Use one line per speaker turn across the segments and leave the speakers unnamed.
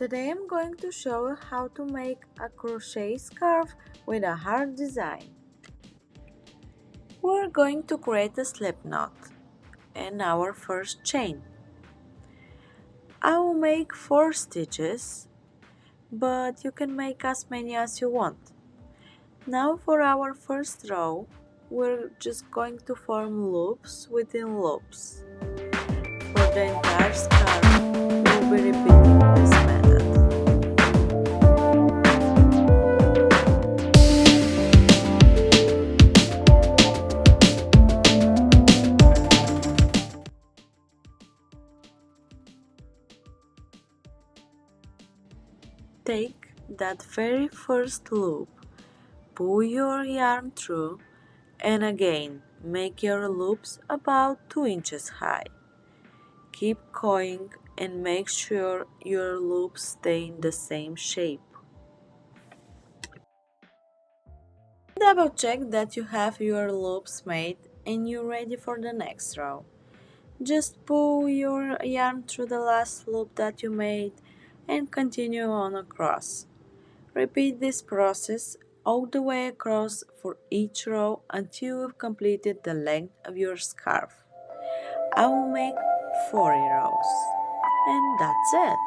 Today I'm going to show you how to make a crochet scarf with a heart design. We're going to create a slip knot and our first chain. I will make 4 stitches, but you can make as many as you want. Now for our first row, we're just going to form loops within loops. For the entire scarf, we'll be repeating this method. Take that very first loop, pull your yarn through, and again make your loops about 2 inches high. Keep going and make sure your loops stay in the same shape. Double check that you have your loops made and you're ready for the next row. Just pull your yarn through the last loop that you made and continue on across. Repeat this process all the way across for each row until you've completed the length of your scarf. I will make 40 rows. And that's it.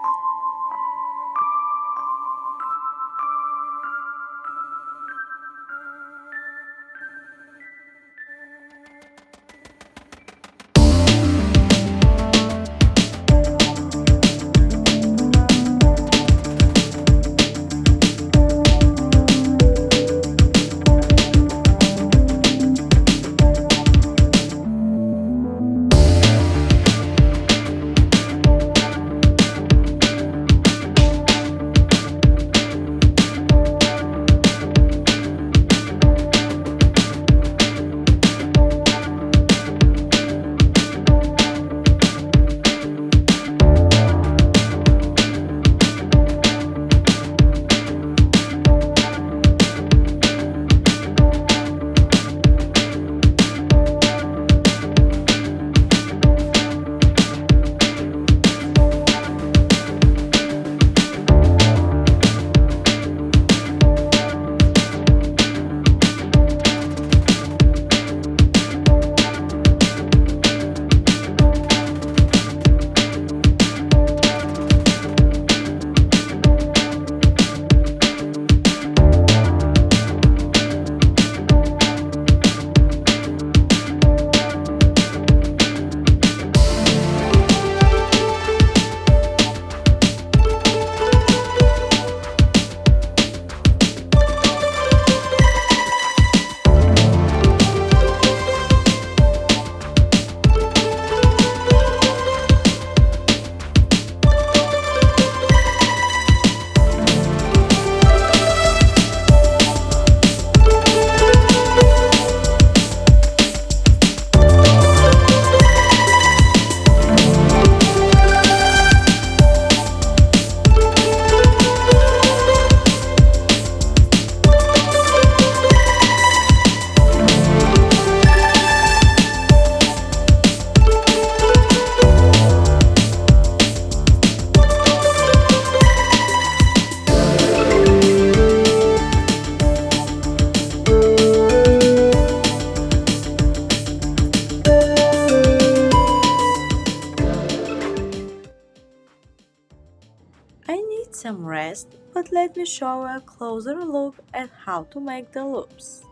I need some rest, but let me show a closer look at how to make the loops.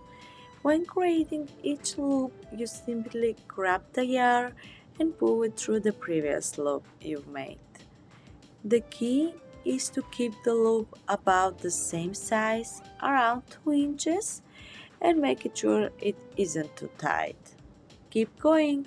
When creating each loop, you simply grab the yarn and pull it through the previous loop you've made. The key is to keep the loop about the same size, around 2 inches, and make sure it isn't too tight. Keep going!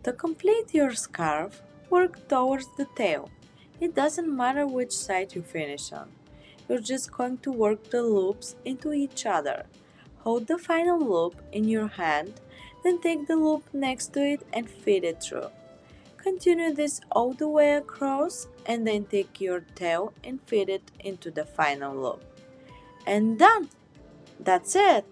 To complete your scarf, work towards the tail. It doesn't matter which side you finish on. You're just going to work the loops into each other. Hold the final loop in your hand, then take the loop next to it and feed it through. Continue this all the way across and then take your tail and feed it into the final loop. And done! That's it!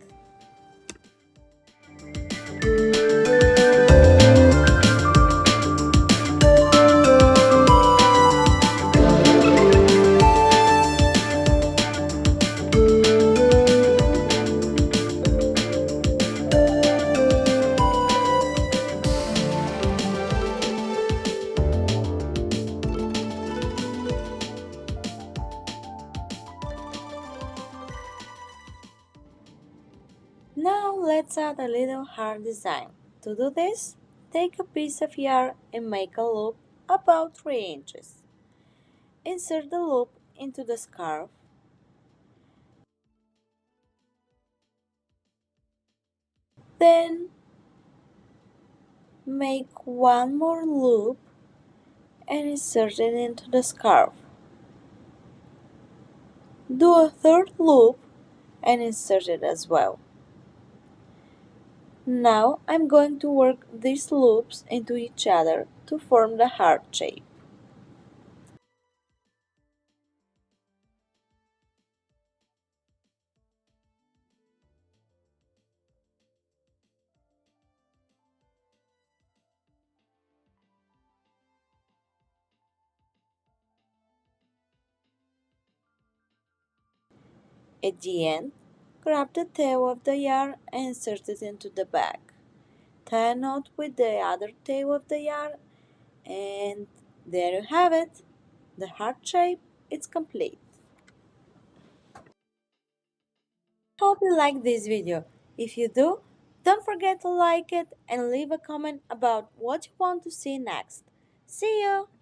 Now let's add a little heart design. To do this, take a piece of yarn and make a loop about 3 inches. Insert the loop into the scarf. Then make one more loop and insert it into the scarf. Do a third loop and insert it as well. Now I'm going to work these loops into each other to form the heart shape. At the end, grab the tail of the yarn and insert it into the bag. Tie a knot with the other tail of the yarn, and there you have it. The heart shape is complete. Hope you like this video. If you do, don't forget to like it and leave a comment about what you want to see next. See you!